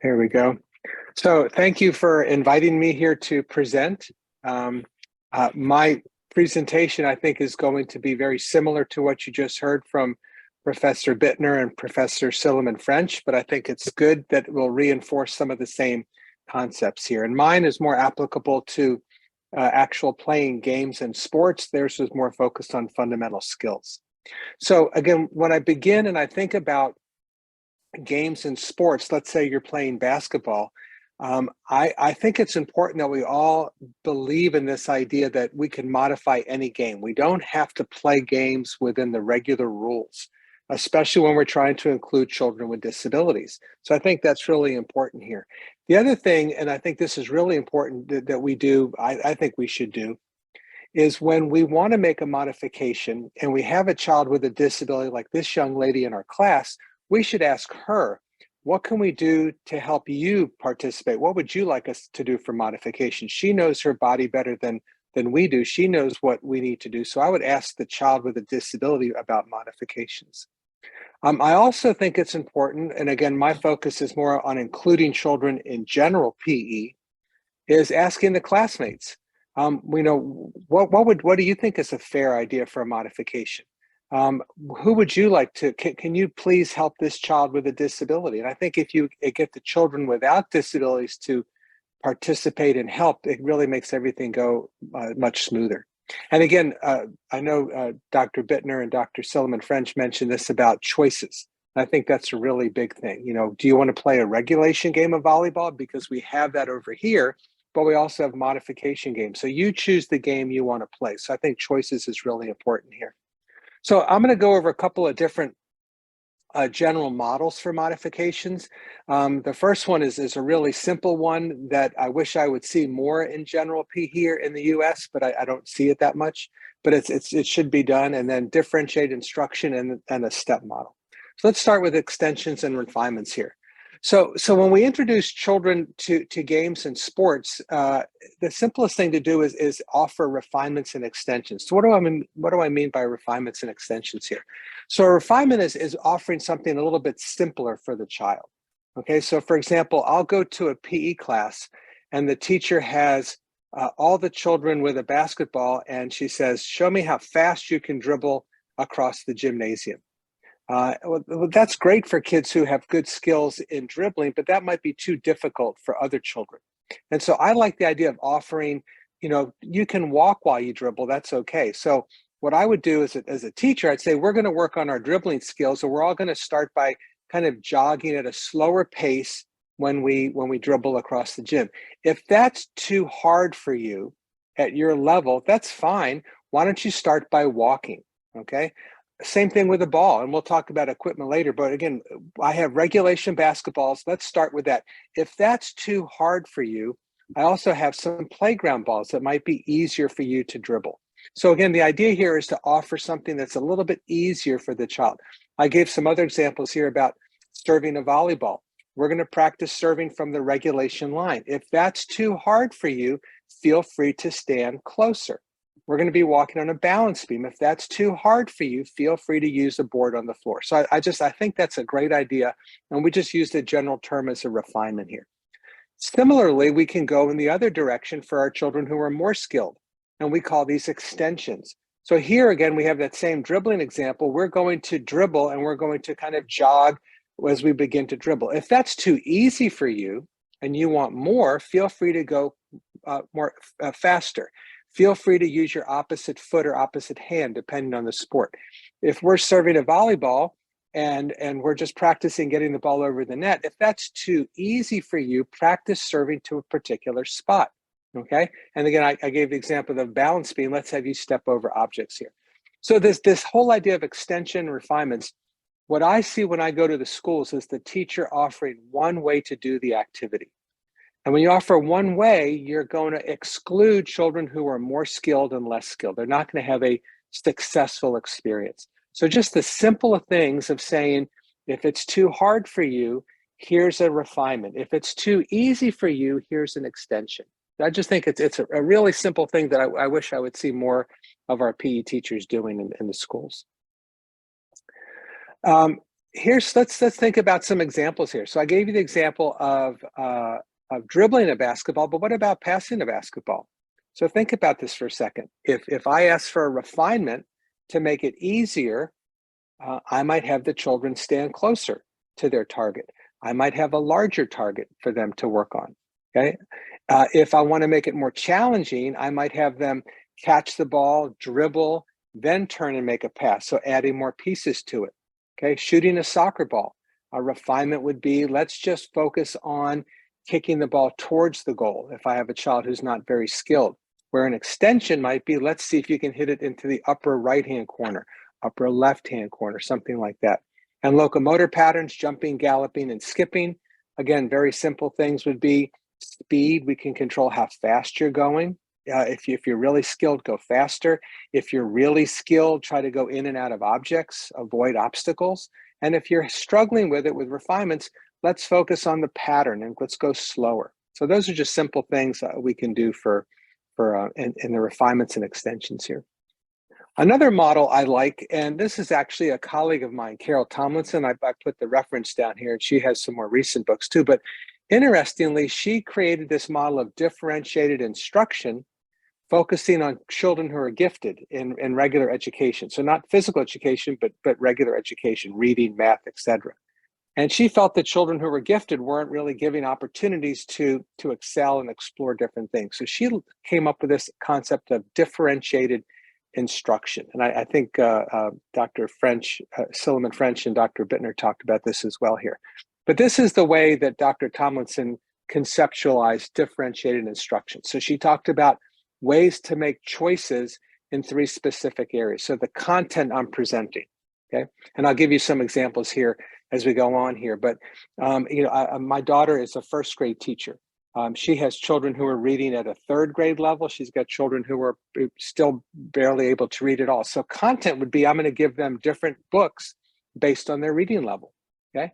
Here we go. So thank you for inviting me here to present. My presentation, I think, is going to be very similar to what you just heard from Professor Bittner and Professor Silliman-French, but I think it's good that it will reinforce some of the same concepts here. And mine is more applicable to actual playing games and sports. Theirs is more focused on fundamental skills. So again, when I begin and I think about games and sports, let's say you're playing basketball, I think it's important that we all believe in this idea that we can modify any game. We don't have to play games within the regular rules, especially when we're trying to include children with disabilities. So I think that's really important here. The other thing, and I think this is really important that we do, I think we should do, is when we want to make a modification and we have a child with a disability like this young lady in our class, we should ask her, what can we do to help you participate? What would you like us to do for modification? She knows her body better than we do. She knows what we need to do. So I would ask the child with a disability about modifications. I also think it's important, and again, my focus is more on including children in general PE, is asking the classmates, what do you think is a fair idea for a modification? Who would you like to, can you please help this child with a disability? And I think if you get the children without disabilities to participate and help, it really makes everything go much smoother. And again, I know Dr. Bittner and Dr. Silliman-French mentioned this about choices. I think that's a really big thing. You know, do you want to play a regulation game of volleyball? Because we have that over here, but we also have modification games. So you choose the game you want to play. So I think choices is really important here. So I'm going to go over a couple of different general models for modifications. The first one is a really simple one that I wish I would see more in general P here in the US, but I don't see it that much, but it should be done. And then differentiate instruction and a step model. So let's start with extensions and refinements here. So when we introduce children to games and sports, the simplest thing to do is offer refinements and extensions. So what do I mean by refinements and extensions here? So a refinement is offering something a little bit simpler for the child. Okay, so for example, I'll go to a PE class and the teacher has all the children with a basketball and she says, show me how fast you can dribble across the gymnasium. Well, that's great for kids who have good skills in dribbling, but that might be too difficult for other children. And so I like the idea of offering, you can walk while you dribble, that's okay. So what I would do as a teacher, I'd say, we're going to work on our dribbling skills, and we're all going to start by kind of jogging at a slower pace when we dribble across the gym. If that's too hard for you at your level, that's fine. Why don't you start by walking, okay? Same thing with the ball, and we'll talk about equipment later, but again, I have regulation basketballs. Let's start with that. If that's too hard for you, I also have some playground balls that might be easier for you to dribble. So again, the idea here is to offer something that's a little bit easier for the child. I gave some other examples here about serving a volleyball. We're going to practice serving from the regulation line. If that's too hard for you, feel free to stand closer. We're going to be walking on a balance beam. If that's too hard for you, feel free to use a board on the floor. So I think that's a great idea. And we just used a general term as a refinement here. Similarly, we can go in the other direction for our children who are more skilled, and we call these extensions. So here again, we have that same dribbling example. We're going to dribble and we're going to kind of jog as we begin to dribble. If that's too easy for you and you want more, feel free to go faster. Feel free to use your opposite foot or opposite hand, depending on the sport. If we're serving a volleyball and we're just practicing getting the ball over the net, if that's too easy for you, practice serving to a particular spot, okay? And again, I gave the example of the balance beam. Let's have you step over objects here. So this whole idea of extension refinements, what I see when I go to the schools is the teacher offering one way to do the activity. And when you offer one way, you're going to exclude children who are more skilled and less skilled. They're not going to have a successful experience. So just the simple things of saying, if it's too hard for you, here's a refinement. If it's too easy for you, here's an extension. I just think it's a really simple thing that I wish I would see more of our PE teachers doing in the schools. let's think about some examples here. So I gave you the example of dribbling a basketball, but what about passing a basketball? So think about this for a second. If I ask for a refinement to make it easier, I might have the children stand closer to their target. I might have a larger target for them to work on. Okay. If I want to make it more challenging, I might have them catch the ball, dribble, then turn and make a pass. So adding more pieces to it. Okay. Shooting a soccer ball. A refinement would be, let's just focus on kicking the ball towards the goal if I have a child who's not very skilled. Where an extension might be, let's see if you can hit it into the upper right-hand corner, upper left-hand corner, something like that. And locomotor patterns, jumping, galloping, and skipping. Again, very simple things would be speed. We can control how fast you're going. If you're really skilled, go faster. If you're really skilled, try to go in and out of objects, avoid obstacles. And if you're struggling with it with refinements, let's focus on the pattern and let's go slower. So those are just simple things we can do in the refinements and extensions here. Another model I like, and this is actually a colleague of mine, Carol Tomlinson. I put the reference down here, and she has some more recent books too. But interestingly, she created this model of differentiated instruction, focusing on children who are gifted in regular education. So not physical education, but regular education, reading, math, etc. And she felt that children who were gifted weren't really giving opportunities to excel and explore different things. So she came up with this concept of differentiated instruction. And I think Dr. French, Silliman French and Dr. Bittner talked about this as well here. But this is the way that Dr. Tomlinson conceptualized differentiated instruction. So she talked about ways to make choices in 3 specific areas. So the content I'm presenting, okay? And I'll give you some examples here as we go on here. But my daughter is a first grade teacher. She has children who are reading at a 3rd grade level. She's got children who are still barely able to read at all. So content would be, I'm going to give them different books based on their reading level, okay?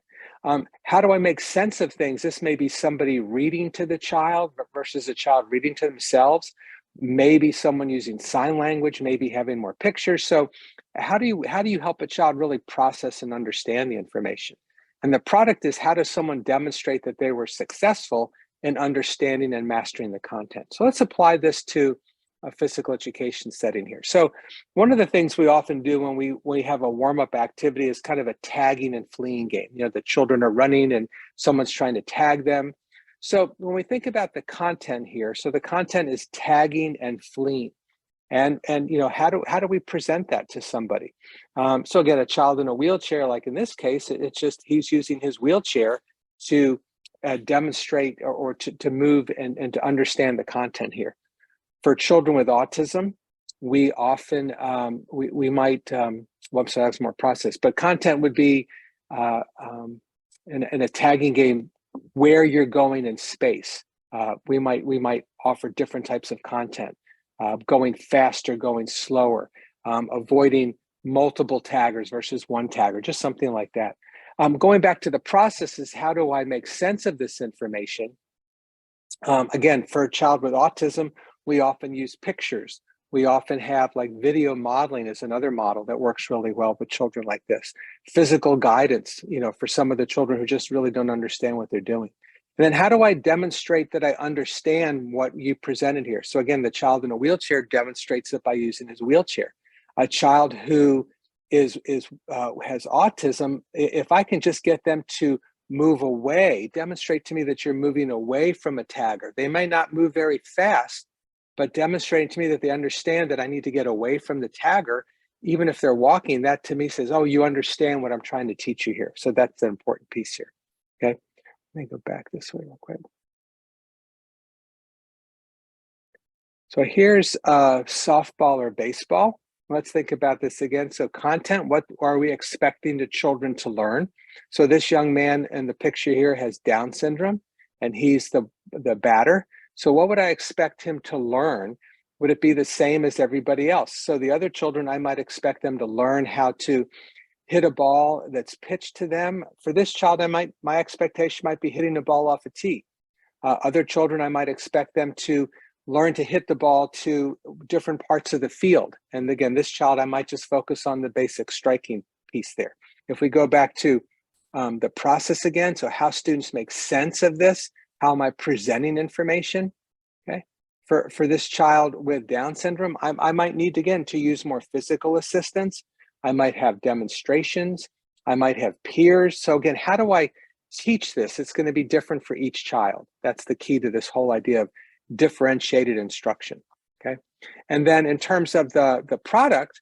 How do I make sense of things? This may be somebody reading to the child versus a child reading to themselves. Maybe someone using sign language, maybe having more pictures. So how do you help a child really process and understand the information? And the product is, how does someone demonstrate that they were successful in understanding and mastering the content? So let's apply this to a physical education setting here. So one of the things we often do when we have a warm-up activity is kind of a tagging and fleeing game. You know, the children are running and someone's trying to tag them. So when we think about the content here, so the content is tagging and fleeing. And how do we present that to somebody? So again, a child in a wheelchair, like in this case, it's just he's using his wheelchair to demonstrate or to move and to understand the content here. For children with autism, we often we might well, so that's more process, but content would be in a tagging game where you're going in space. We might offer different types of content. Going faster, going slower, avoiding multiple taggers versus one tagger, just something like that. Going back to the processes, how do I make sense of this information? Again, for a child with autism, we often use pictures. We often have like video modeling is another model that works really well with children like this. Physical guidance, for some of the children who just really don't understand what they're doing. And then how do I demonstrate that I understand what you presented here? So again, the child in a wheelchair demonstrates it by using his wheelchair. A child who has autism, if I can just get them to move away, demonstrate to me that you're moving away from a tagger. They may not move very fast, but demonstrating to me that they understand that I need to get away from the tagger, even if they're walking, that to me says, oh, you understand what I'm trying to teach you here. So that's an important piece here, okay? Let me go back this way real quick. So here's softball or baseball. Let's think about this again. So content, what are we expecting the children to learn? So this young man in the picture here has Down syndrome, and he's the batter. So what would I expect him to learn? Would it be the same as everybody else? So the other children, I might expect them to learn how to hit a ball that's pitched to them. For this child, my expectation might be hitting the ball off a tee. Other children, I might expect them to learn to hit the ball to different parts of the field. And again, this child, I might just focus on the basic striking piece there. If we go back to the process again. So how students make sense of this. How am I presenting information? Okay. For this child with Down syndrome, I might need, again, to use more physical assistance. I might have demonstrations. I might have peers. So again, how do I teach this? It's going to be different for each child. That's the key to this whole idea of differentiated instruction. Okay. And then in terms of the product,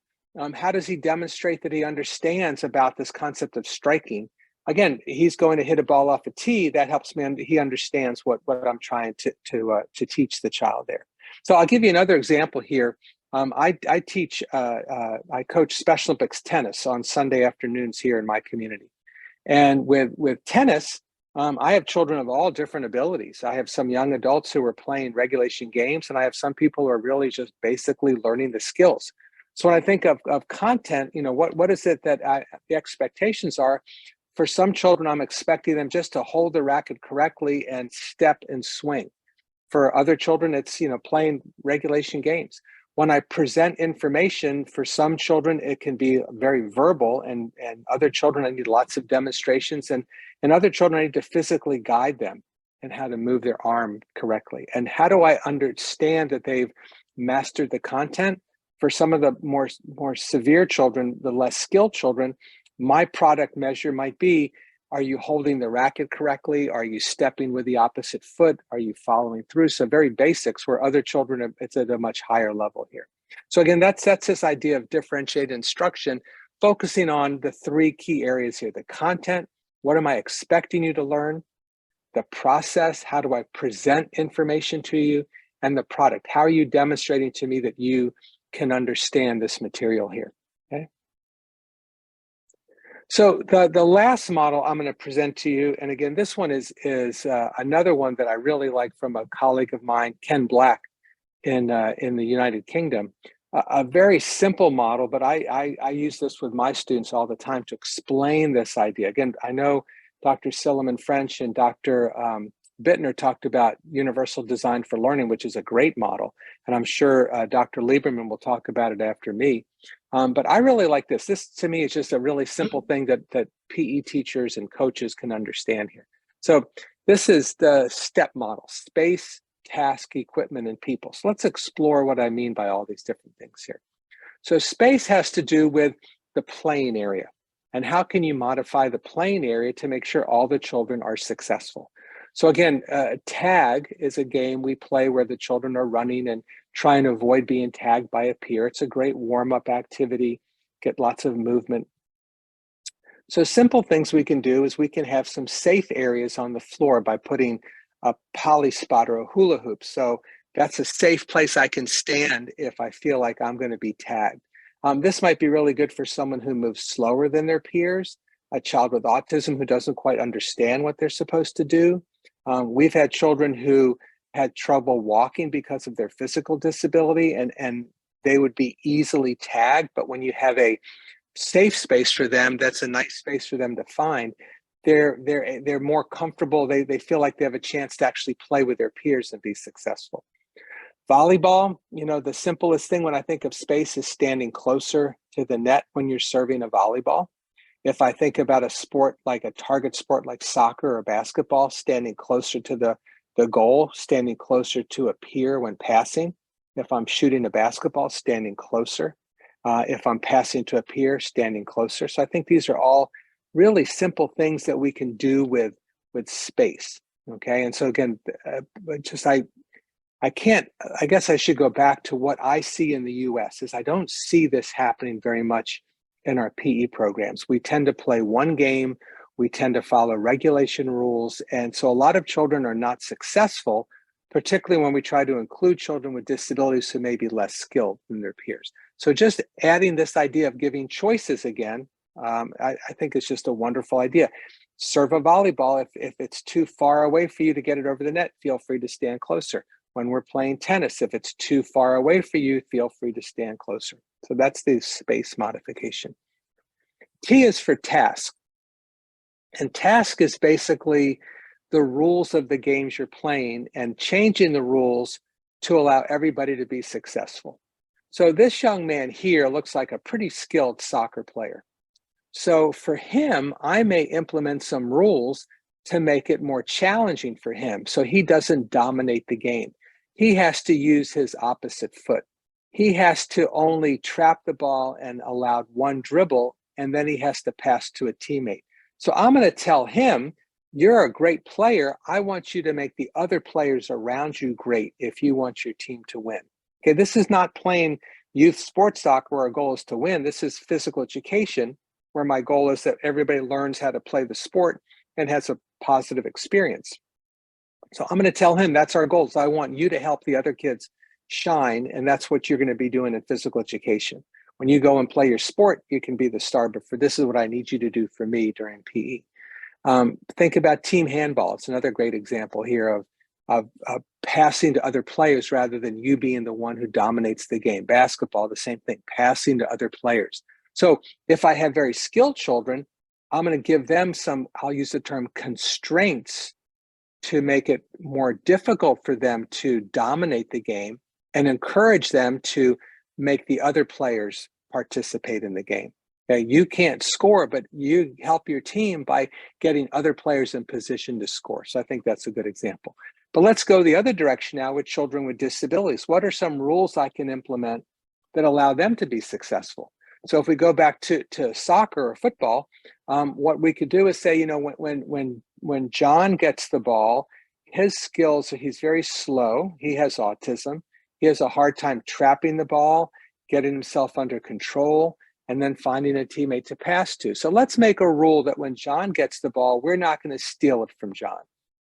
how does he demonstrate that he understands about this concept of striking? Again, he's going to hit a ball off a tee. That helps me. He understands what I'm trying to teach the child there. So I'll give you another example here. I coach Special Olympics tennis on Sunday afternoons here in my community. And with tennis, I have children of all different abilities. I have some young adults who are playing regulation games, and I have some people who are really just basically learning the skills. So when I think of content, what is it that the expectations are? For some children, I'm expecting them just to hold the racket correctly and step and swing. For other children, it's playing regulation games. When I present information, for some children, it can be very verbal, and other children, I need lots of demonstrations, and other children, I need to physically guide them and how to move their arm correctly. And how do I understand that they've mastered the content? For some of the more severe children, the less skilled children, my product measure might be, are you holding the racket correctly? Are you stepping with the opposite foot? Are you following through? So very basics, where other children, it's at a much higher level here. So again, that's this idea of differentiated instruction, focusing on the three key areas here: the content, what am I expecting you to learn? The process, how do I present information to you? And the product, how are you demonstrating to me that you can understand this material here? Okay. So the last model I'm going to present to you, and again, this one is another one that I really like from a colleague of mine, Ken Black, in the United Kingdom. A very simple model, but I use this with my students all the time to explain this idea. Again, I know Dr. Silliman French and Dr. Bittner talked about universal design for learning, which is a great model. And I'm sure Dr. Lieberman will talk about it after me. But I really like this. This, to me, is just a really simple thing that PE teachers and coaches can understand here. So this is the STEP model: space, task, equipment, and people. So let's explore what I mean by all these different things here. So space has to do with the playing area. And how can you modify the playing area to make sure all the children are successful? So again, tag is a game we play where the children are running and trying to avoid being tagged by a peer. It's a great warm-up activity, get lots of movement. So simple things we can do is we can have some safe areas on the floor by putting a poly spot or a hula hoop. So that's a safe place I can stand if I feel like I'm going to be tagged. This might be really good for someone who moves slower than their peers, a child with autism who doesn't quite understand what they're supposed to do. We've had children who had trouble walking because of their physical disability, and they would be easily tagged. But when you have a safe space for them, that's a nice space for them to find, they're more comfortable. They feel like they have a chance to actually play with their peers and be successful. Volleyball, the simplest thing when I think of space is standing closer to the net when you're serving a volleyball. If I think about a sport like a target sport like soccer or basketball, standing closer to the goal, standing closer to a peer when passing. If I'm shooting a basketball, standing closer. If I'm passing to a peer, standing closer. So I think these are all really simple things that we can do with space. Okay, and so again, I guess I should go back to what I see in the US is I don't see this happening very much in our PE programs. We tend to play one game, we tend to follow regulation rules, and so a lot of children are not successful, particularly when we try to include children with disabilities who may be less skilled than their peers. So just adding this idea of giving choices again, I think it's just a wonderful idea. Serve a volleyball. If it's too far away for you to get it over the net, feel free to stand closer. When we're playing tennis, if it's too far away for you, feel free to stand closer. So that's the space modification. T is for task. And task is basically the rules of the games you're playing and changing the rules to allow everybody to be successful. So this young man here looks like a pretty skilled soccer player. So for him, I may implement some rules to make it more challenging for him so he doesn't dominate the game. He has to use his opposite foot. He has to only trap the ball and allow one dribble, and then he has to pass to a teammate. So I'm going to tell him, you're a great player. I want you to make the other players around you great if you want your team to win. Okay, this is not playing youth sports soccer where our goal is to win. This is physical education where my goal is that everybody learns how to play the sport and has a positive experience. So I'm going to tell him that's our goal. So I want you to help the other kids shine, and that's what you're going to be doing in physical education. When you go and play your sport, you can be the star, but for this is what I need you to do for me during PE. Think about team handball. It's another great example here of passing to other players rather than you being the one who dominates the game. Basketball, the same thing, passing to other players. So if I have very skilled children, I'm going to give them some, I'll use the term constraints to make it more difficult for them to dominate the game and encourage them to make the other players participate in the game. Okay, you can't score, but you help your team by getting other players in position to score. So I think that's a good example. But let's go the other direction now with children with disabilities. What are some rules I can implement that allow them to be successful? So if we go back to soccer or football, what we could do is say, you know, when John gets the ball, his skills, he's very slow. He has autism. He has a hard time trapping the ball, getting himself under control, and then finding a teammate to pass to. So let's make a rule that when John gets the ball, we're not going to steal it from John.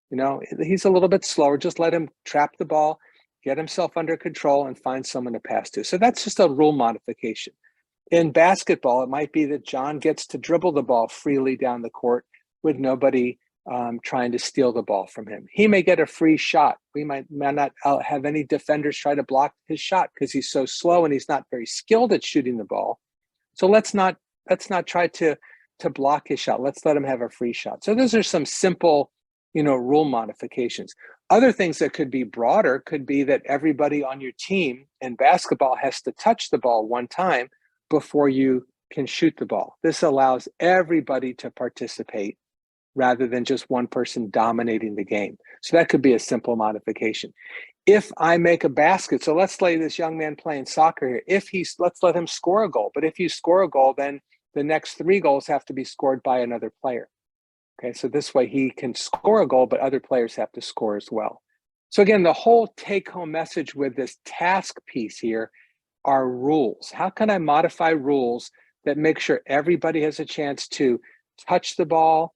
You know, he's a little bit slower. Just let him trap the ball, get himself under control, and find someone to pass to. So that's just a rule modification. In basketball, it might be that John gets to dribble the ball freely down the court with nobody trying to steal the ball from him. He may get a free shot. We might not have any defenders try to block his shot because he's so slow and he's not very skilled at shooting the ball. So let's not try to block his shot. Let's let him have a free shot. So those are some simple, you know, rule modifications. Other things that could be broader could be that everybody on your team in basketball has to touch the ball one time before you can shoot the ball. This allows everybody to participate rather than just one person dominating the game. So that could be a simple modification. If I make a basket, so let's say this young man playing soccer here, let's let him score a goal. But if you score a goal, then the next 3 goals have to be scored by another player. Okay, so this way he can score a goal, but other players have to score as well. So again, the whole take-home message with this task piece here are rules. How can I modify rules that make sure everybody has a chance to touch the ball,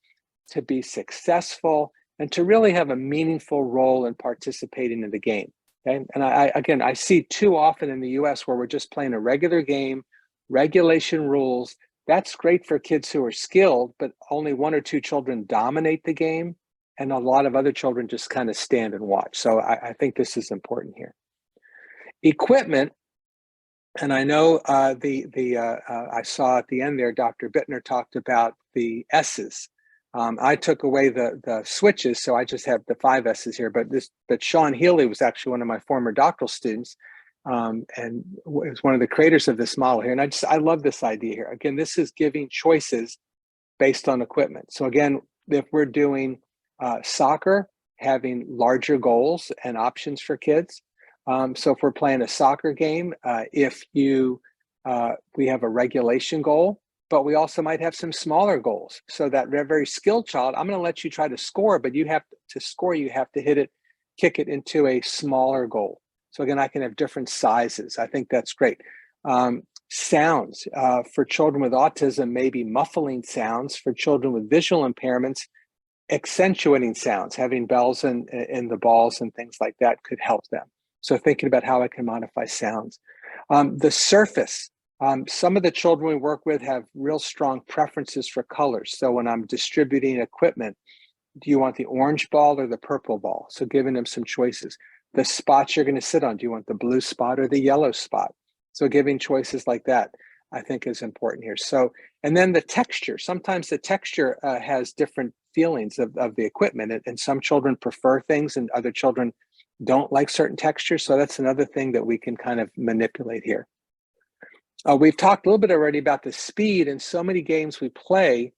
to be successful, and to really have a meaningful role in participating in the game? Okay, and I see too often in the US where we're just playing a regular game, regulation rules. That's great for kids who are skilled, but only 1 or 2 children dominate the game, and a lot of other children just kind of stand and watch. So I think this is important here. Equipment, and I know I saw at the end there, Dr. Bittner talked about the S's. I took away the switches, so I just have the 5 S's here. But Sean Healy was actually one of my former doctoral students, and was one of the creators of this model here. And I love this idea here. Again, this is giving choices based on equipment. So again, if we're doing soccer, having larger goals and options for kids. So if we're playing a soccer game, we have a regulation goal, but we also might have some smaller goals. So that very skilled child, I'm going to let you try to score, but you have to score, you have to kick it into a smaller goal. So again, I can have different sizes. I think that's great. Sounds for children with autism, maybe muffling sounds. For children with visual impairments, accentuating sounds, having bells in the balls and things like that could help them. So thinking about how I can modify sounds. The surface. Some of the children we work with have real strong preferences for colors. So when I'm distributing equipment, do you want the orange ball or the purple ball? So giving them some choices. The spots you're going to sit on, do you want the blue spot or the yellow spot? So giving choices like that, I think, is important here. So, and then the texture. Sometimes the texture has different feelings of the equipment, and some children prefer things and other children don't like certain textures. So that's another thing that we can kind of manipulate here. We've talked a little bit already about the speed, and so many games we play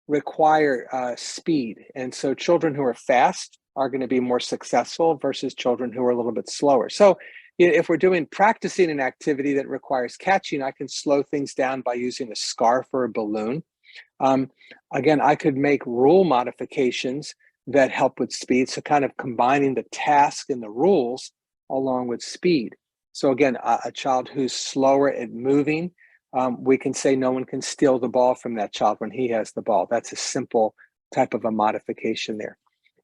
require speed. And so children who are fast are going to be more successful versus children who are a little bit slower. So if we're doing practicing an activity that requires catching, I can slow things down by using a scarf or a balloon. Um, Again, I could make rule modifications that help with speed. So kind of combining the task and the rules along with speed. So again, a child who's slower at moving, we can say no one can steal the ball from that child when he has the ball. That's a simple type of a modification there.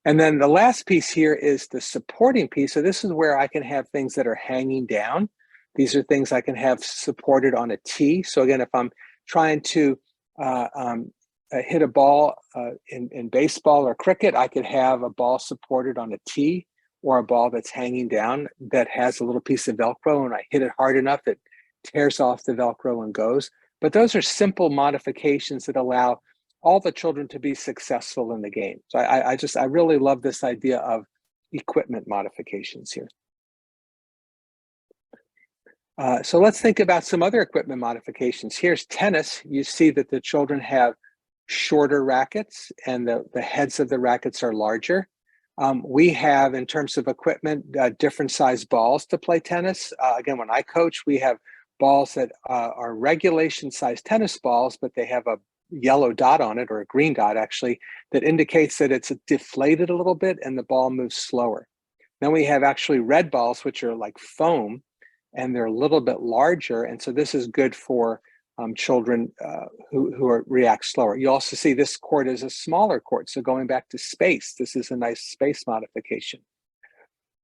And then the last piece here is the supporting piece. So this is where I can have things that are hanging down. These are things I can have supported on a tee. So again, if I'm trying to uh, um, hit a ball in baseball or cricket, I could have a ball supported on a tee or a ball that's hanging down that has a little piece of Velcro, and I hit it hard enough, it tears off the Velcro and goes. But those are simple modifications that allow all the children to be successful in the game. So I really love this idea of equipment modifications here. So let's think about some other equipment modifications. Here's tennis. You see that the children have shorter rackets and the heads of the rackets are larger. We have, in terms of equipment, different size balls to play tennis. Again, when I coach, we have balls that are regulation size tennis balls, but they have a yellow dot on it, or a green dot actually, that indicates that it's deflated a little bit and the ball moves slower. Then we have actually red balls, which are like foam, and they're a little bit larger. And so this is good for children who react slower. You also see this court is a smaller court. So going back to space, this is a nice space modification.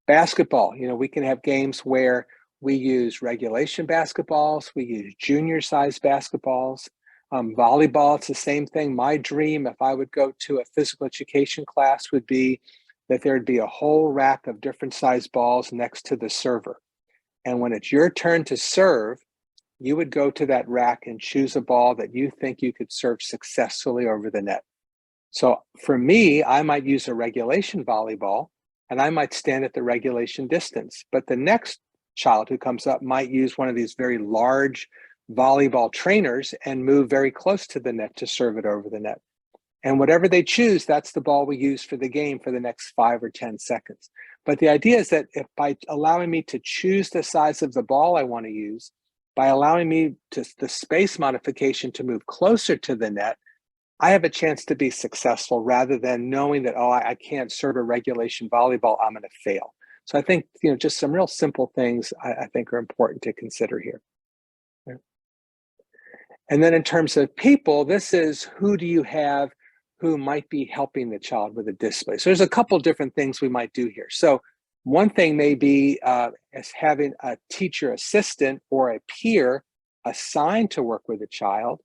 Basketball, we can have games where we use regulation basketballs, we use junior size basketballs. Volleyball, it's the same thing. My dream, if I would go to a physical education class, would be that there'd be a whole rack of different size balls next to the server. And when it's your turn to serve, you would go to that rack and choose a ball that you think you could serve successfully over the net. So for me, I might use a regulation volleyball and I might stand at the regulation distance. But the next child who comes up might use one of these very large volleyball trainers and move very close to the net to serve it over the net. And whatever they choose, that's the ball we use for the game for the next 5 or 10 seconds. But the idea is that if by allowing me to choose the size of the ball I want to use, by allowing me to the space modification to move closer to the net, I have a chance to be successful rather than knowing that, oh, I can't serve a regulation volleyball, I'm going to fail. So I think, just some real simple things I think are important to consider here. And then in terms of people, this is who do you have who might be helping the child with a disability. So there's a couple different things we might do here. So one thing may be as having a teacher assistant or a peer assigned to work with a child.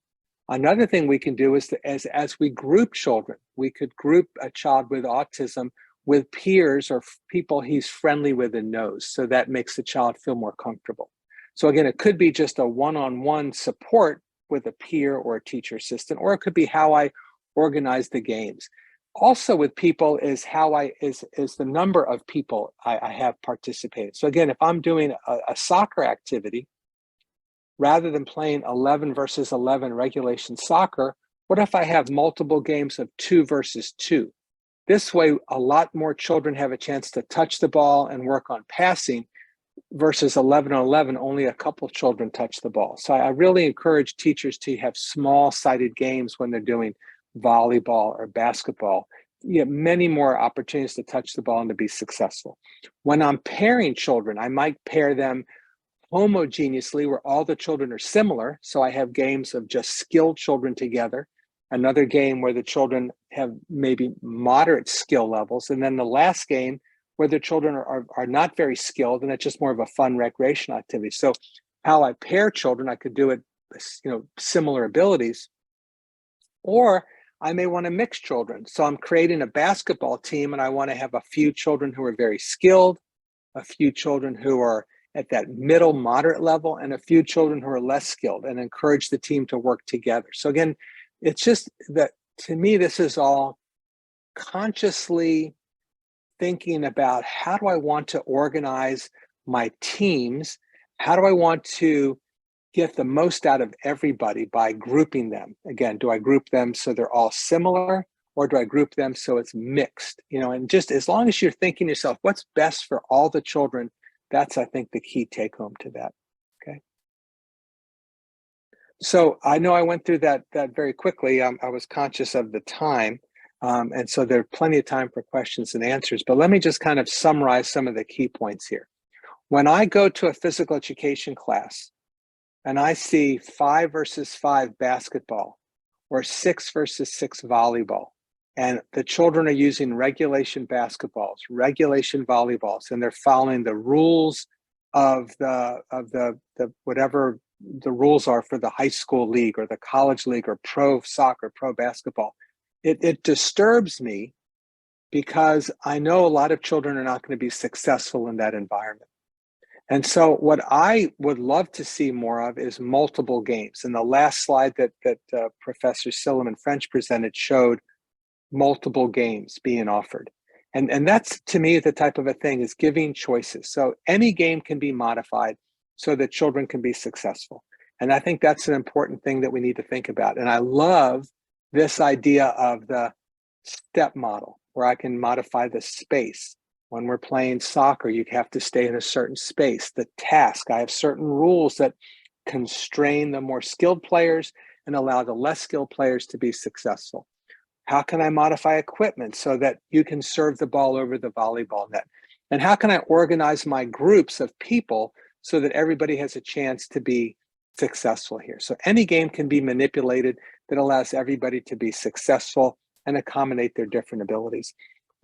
Another thing we can do is as we group children, we could group a child with autism with peers or people he's friendly with and knows. So that makes the child feel more comfortable. So again, it could be just a one-on-one support with a peer or a teacher assistant, or it could be how I organize the games. Also with people is how is the number of people I have participated. So again, if I'm doing a soccer activity, rather than playing 11 versus 11 regulation soccer, what if I have multiple games of 2 versus 2? This way, a lot more children have a chance to touch the ball and work on passing versus 11 on 11, only a couple children touch the ball. So I really encourage teachers to have small-sided games when they're doing volleyball or basketball. You have many more opportunities to touch the ball and to be successful. When I'm pairing children, I might pair them homogeneously where all the children are similar. So I have games of just skilled children together, another game where the children have maybe moderate skill levels, and then the last game where the children are not very skilled and it's just more of a fun recreational activity. So how I pair children, I could do it, similar abilities, or I may want to mix children. So I'm creating a basketball team and I want to have a few children who are very skilled, a few children who are at that middle moderate level, and a few children who are less skilled, and encourage the team to work together. So again, it's just that to me, this is all consciously thinking about how do I want to organize my teams? How do I want to get the most out of everybody by grouping them. Again, do I group them so they're all similar, or do I group them so it's mixed? And just as long as you're thinking to yourself, what's best for all the children, that's, I think, the key take home to that. Okay. So I know I went through that very quickly. I was conscious of the time. And so there's plenty of time for questions and answers, but let me just kind of summarize some of the key points here. When I go to a physical education class and I see 5 versus 5 basketball or 6 versus 6 volleyball, and the children are using regulation basketballs, regulation volleyballs, and they're following the rules of the whatever the rules are for the high school league or the college league or pro soccer, pro basketball, it disturbs me because I know a lot of children are not going to be successful in that environment. And so what I would love to see more of is multiple games. And the last slide that Professor Silliman French presented showed multiple games being offered. And that's, to me, the type of a thing is giving choices. So any game can be modified so that children can be successful. And I think that's an important thing that we need to think about. And I love this idea of the step model, where I can modify the space. When we're playing soccer, you have to stay in a certain space. The task, I have certain rules that constrain the more skilled players and allow the less skilled players to be successful. How can I modify equipment so that you can serve the ball over the volleyball net? And how can I organize my groups of people so that everybody has a chance to be successful here? So any game can be manipulated that allows everybody to be successful and accommodate their different abilities.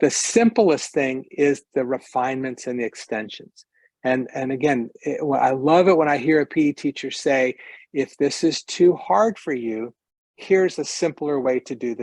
The simplest thing is the refinements and the extensions. And again, I love it when I hear a PE teacher say, if this is too hard for you, here's a simpler way to do this.